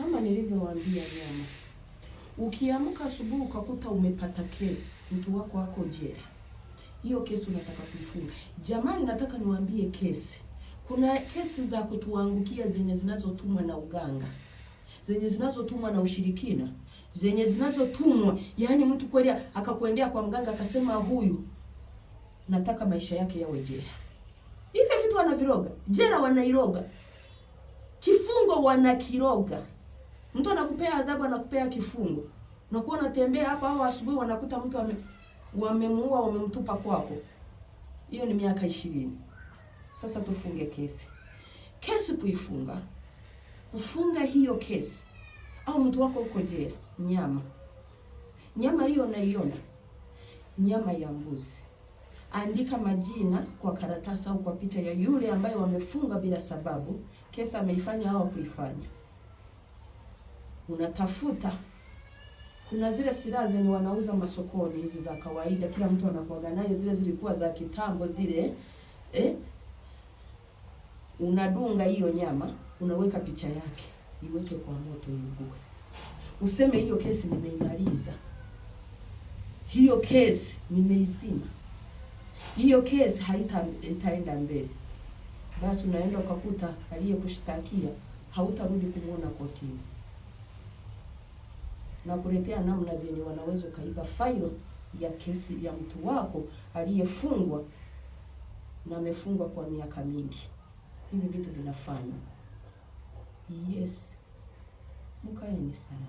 Kama nilivyowaambia nyama, ukiamka asubuhi ukakuta umepata kesi, mtu wako wako jela, hiyo kesi unataka kuifunga. Jamani, nataka niwaambie kesi. Kuna kesi za kutuangukia zenye zinazotumwa na uganga, zenye zinazotumwa na ushirikina, zenye zinazotumwa, yaani mtu kweli akakuendea kwa mganga akasema huyu nataka maisha yake yawe jela. Hivi vitu wanaviroga. Jela wanairoga. Kifungo wanakiroga. Mtu anakupea adhabu, anakupea kifungo. Unakuwa unatembea hapa au asubuhi wanakuta mtu wamemuua, wamemtupa kwako. Hiyo ni miaka 20. Sasa tufunge kesi. Kesi kuifunga. Kufunga hiyo kesi. Au mtu wako uko jela, nyama. Nyama hiyo unaiona. Nyama ya mbuzi. Andika majina kwa karatasi au kwa picha ya yule ambaye wamefunga bila sababu, kesa ameifanya au kuifanya. Unatafuta, kuna zile silaha zenye wanauza masokoni hizi za kawaida, kila mtu anakuaga nayo, zile zilikuwa za kitambo zile, unadunga hiyo nyama, unaweka picha yake, iweke kwa moto iungue. Useme hiyo kesi nimeimaliza. Hiyo kesi nimeizima. Hiyo kesi haitaenda mbele. Basi unaenda ukakuta aliyekushtakia hautarudi kumuona kotini. Na kuletea namna vile wanaweza kaiba failo ya kesi ya mtu wako aliyefungwa na amefungwa kwa miaka mingi. Hivi vitu vinafanywa. Yes. Mkaeni salama.